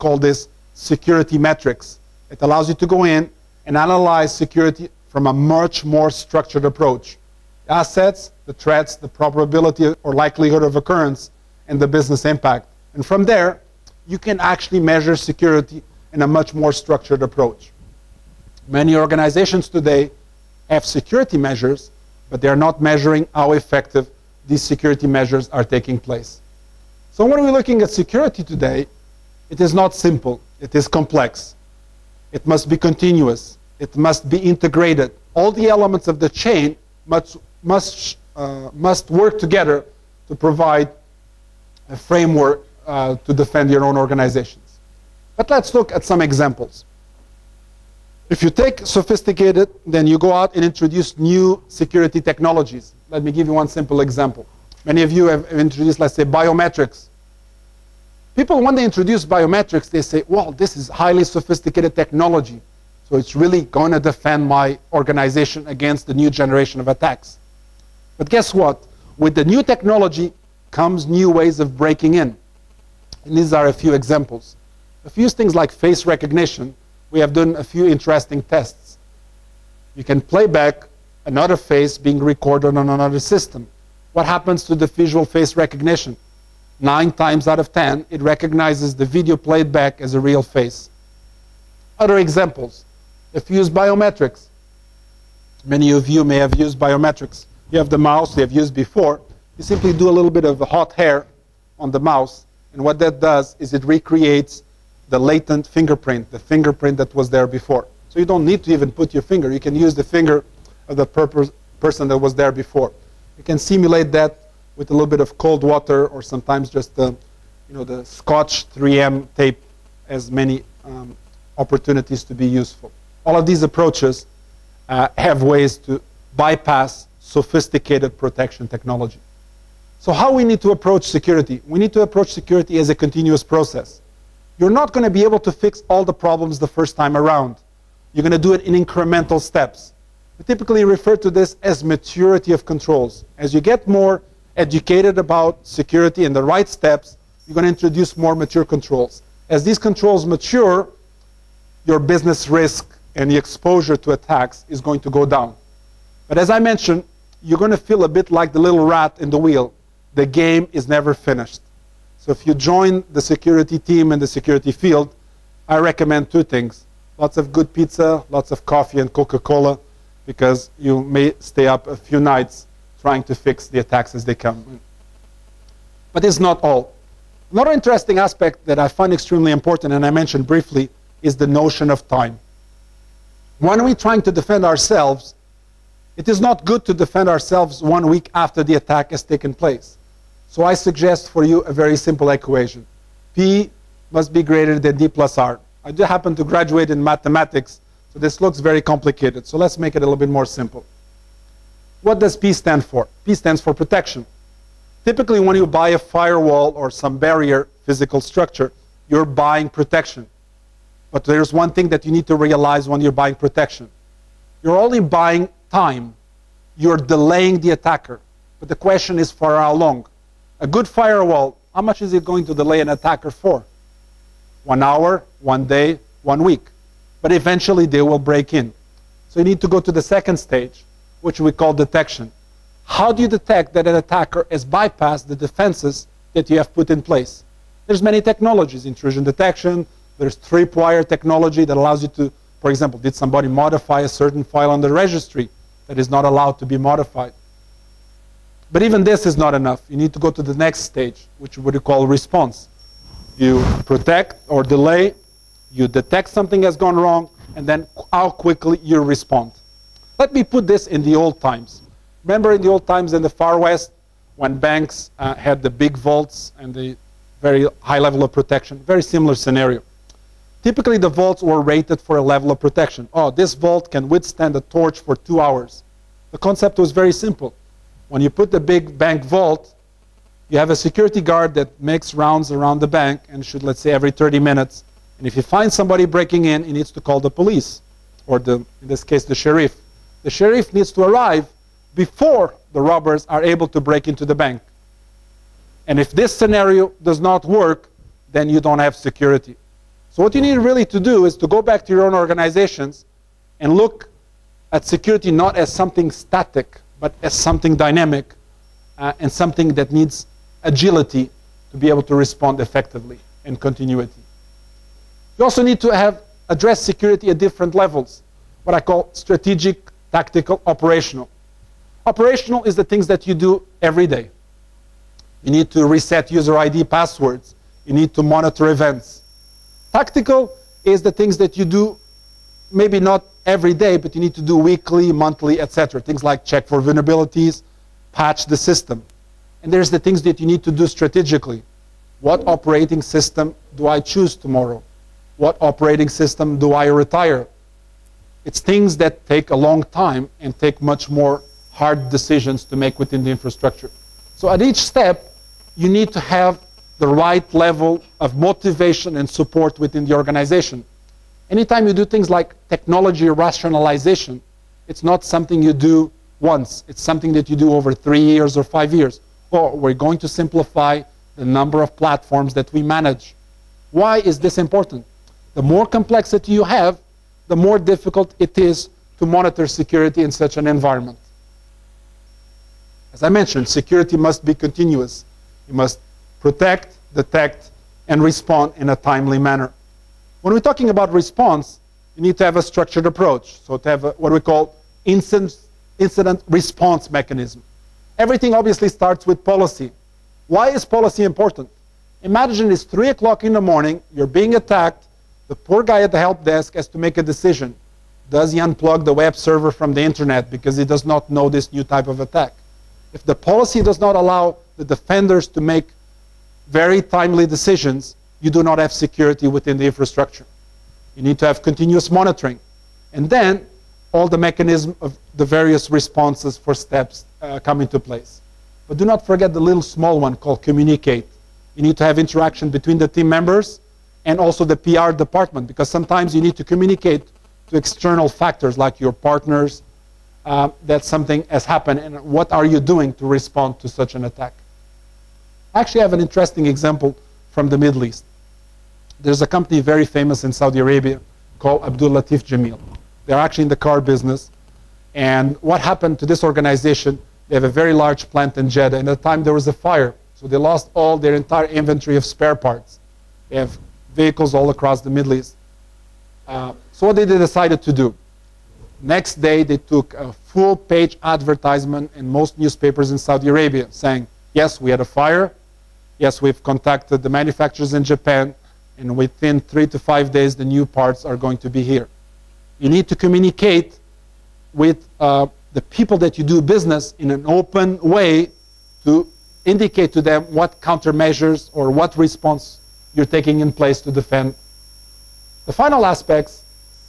call this security metrics. It allows you to go in and analyze security from a much more structured approach. Assets, the threats, the probability or likelihood of occurrence, and the business impact. And from there, you can actually measure security in a much more structured approach. Many organizations today have security measures, but they are not measuring how effective these security measures are taking place. So when we're looking at security today, it is not simple. It is complex. It must be continuous. It must be integrated. All the elements of the chain must work together to provide a framework to defend your own organizations. But let's look at some examples. If you take sophisticated, then you go out and introduce new security technologies. Let me give you one simple example. Many of you have introduced, let's say, biometrics. People, when they introduce biometrics, they say, well, this is highly sophisticated technology, so it's really going to defend my organization against the new generation of attacks. But guess what? With the new technology comes new ways of breaking in. And these are a few examples. A few things like face recognition. We have done a few interesting tests. You can play back another face being recorded on another system. What happens to the visual face recognition? 9 times out of 10, it recognizes the video played back as a real face. Other examples. If you use biometrics, many of you may have used biometrics. You have the mouse you have used before. You simply do a little bit of hot hair on the mouse, and what that does is it recreates the latent fingerprint, the fingerprint that was there before. So you don't need to even put your finger. You can use the finger of the person that was there before. You can simulate that with a little bit of cold water, or sometimes just the Scotch 3M tape has many opportunities to be useful. All of these approaches have ways to bypass sophisticated protection technology. So how we need to approach security? We need to approach security as a continuous process. You're not going to be able to fix all the problems the first time around. You're going to do it in incremental steps. We typically refer to this as maturity of controls. As you get more educated about security and the right steps, you're going to introduce more mature controls. As these controls mature, your business risk and the exposure to attacks is going to go down. But as I mentioned, you're going to feel a bit like the little rat in the wheel. The game is never finished. So if you join the security team in the security field, I recommend 2 things. Lots of good pizza, lots of coffee and Coca-Cola, because you may stay up a few nights trying to fix the attacks as they come. But it's not all. Another interesting aspect that I find extremely important, and I mentioned briefly, is the notion of time. When we're trying to defend ourselves, it is not good to defend ourselves 1 week after the attack has taken place. So I suggest for you a very simple equation. P must be greater than D plus R. I do happen to graduate in mathematics, so this looks very complicated. So let's make it a little bit more simple. What does P stand for? P stands for protection. Typically, when you buy a firewall or some barrier physical structure, you're buying protection. But there's one thing that you need to realize when you're buying protection. You're only buying time. You're delaying the attacker. But the question is, for how long? A good firewall, how much is it going to delay an attacker for? 1 hour, 1 day, 1 week. But eventually they will break in. So you need to go to the second stage, which we call detection. How do you detect that an attacker has bypassed the defenses that you have put in place? There's many technologies, intrusion detection. There's tripwire technology that allows you to, for example, did somebody modify a certain file on the registry that is not allowed to be modified? But even this is not enough. You need to go to the next stage, which we would call response. You protect or delay, you detect something has gone wrong, and then how quickly you respond. Let me put this in the old times. Remember in the old times in the Far West, when banks had the big vaults and the very high level of protection? Very similar scenario. Typically the vaults were rated for a level of protection. Oh, this vault can withstand a torch for 2 hours. The concept was very simple. When you put the big bank vault, you have a security guard that makes rounds around the bank and should, let's say, every 30 minutes. And if you find somebody breaking in, he needs to call the police, or in this case, the sheriff. The sheriff needs to arrive before the robbers are able to break into the bank. And if this scenario does not work, then you don't have security. So what you need really to do is to go back to your own organizations and look at security not as something static, but as something dynamic and something that needs agility to be able to respond effectively and continuity. You also need to address security at different levels, what I call strategic, tactical, operational. Operational is the things that you do every day. You need to reset user ID passwords. You need to monitor events. Tactical is the things that you do maybe not every day, but you need to do weekly, monthly, etc. Things like check for vulnerabilities, patch the system. And there's the things that you need to do strategically. What operating system do I choose tomorrow? What operating system do I retire? It's things that take a long time and take much more hard decisions to make within the infrastructure. So at each step, you need to have the right level of motivation and support within the organization. Anytime you do things like technology rationalization, it's not something you do once. It's something that you do over 3 years or 5 years. Or we're going to simplify the number of platforms that we manage. Why is this important? The more complexity you have, the more difficult it is to monitor security in such an environment. As I mentioned, security must be continuous. You must protect, detect, and respond in a timely manner. When we're talking about response, you need to have a structured approach. So to have what we call incident response mechanism. Everything obviously starts with policy. Why is policy important? Imagine it's 3 o'clock in the morning, you're being attacked, the poor guy at the help desk has to make a decision. Does he unplug the web server from the internet because he does not know this new type of attack? If the policy does not allow the defenders to make very timely decisions, you do not have security within the infrastructure. You need to have continuous monitoring. And then all the mechanism of the various responses for steps come into place. But do not forget the little small one called communicate. You need to have interaction between the team members and also the PR department, because sometimes you need to communicate to external factors like your partners that something has happened and what are you doing to respond to such an attack. I actually have an interesting example from the Middle East. There's a company very famous in Saudi Arabia called Abdul Latif Jameel. They're actually in the car business. And what happened to this organization, they have a very large plant in Jeddah. And at the time there was a fire. So they lost all their entire inventory of spare parts. They have vehicles all across the Middle East. So what they decided to do? Next day they took a full-page advertisement in most newspapers in Saudi Arabia saying, yes, we had a fire. Yes, we've contacted the manufacturers in Japan. And within 3 to 5 days, the new parts are going to be here. You need to communicate with the people that you do business in an open way to indicate to them what countermeasures or what response you're taking in place to defend. The final aspects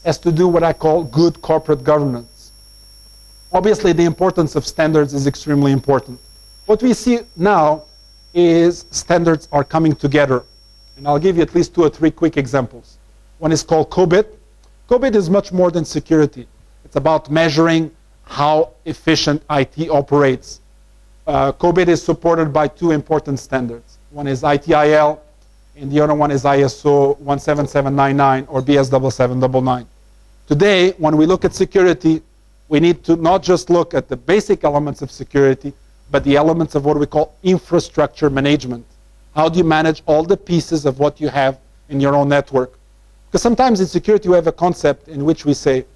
has to do what I call good corporate governance. Obviously, the importance of standards is extremely important. What we see now is standards are coming together. And I'll give you at least 2 or 3 quick examples. One is called COBIT. COBIT is much more than security. It's about measuring how efficient IT operates. COBIT is supported by 2 important standards. One is ITIL, and the other one is ISO 17799 or BS 7799. Today, when we look at security, we need to not just look at the basic elements of security, but the elements of what we call infrastructure management. How do you manage all the pieces of what you have in your own network? Because sometimes in security we have a concept in which we say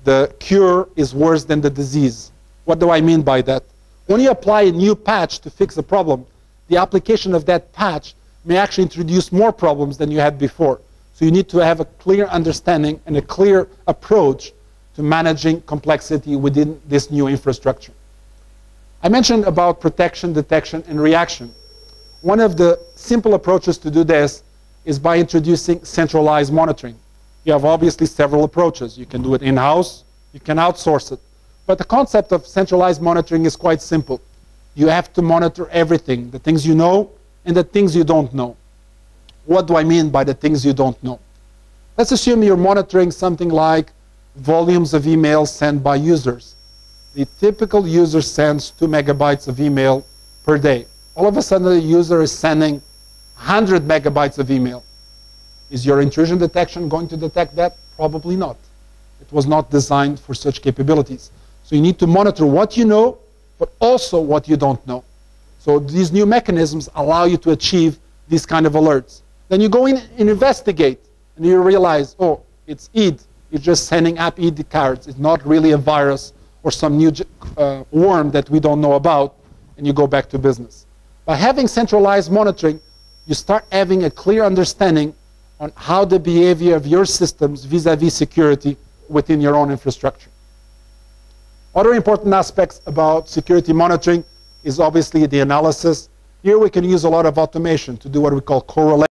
the cure is worse than the disease. What do I mean by that? When you apply a new patch to fix a problem, the application of that patch may actually introduce more problems than you had before. So you need to have a clear understanding and a clear approach to managing complexity within this new infrastructure. I mentioned about protection, detection, and reaction. One of the simple approaches to do this is by introducing centralized monitoring. You have obviously several approaches. You can do it in-house, you can outsource it. But the concept of centralized monitoring is quite simple. You have to monitor everything, the things you know and the things you don't know. What do I mean by the things you don't know? Let's assume you're monitoring something like volumes of emails sent by users. The typical user sends 2 megabytes of email per day. All of a sudden, the user is sending 100 megabytes of email. Is your intrusion detection going to detect that? Probably not. It was not designed for such capabilities. So you need to monitor what you know, but also what you don't know. So these new mechanisms allow you to achieve these kind of alerts. Then you go in and investigate, and you realize, oh, it's EID. It's just sending app EID cards. It's not really a virus or some new worm that we don't know about, and you go back to business. By having centralized monitoring, you start having a clear understanding on how the behavior of your systems vis-a-vis security within your own infrastructure. Other important aspects about security monitoring is obviously the analysis. Here we can use a lot of automation to do what we call correlation.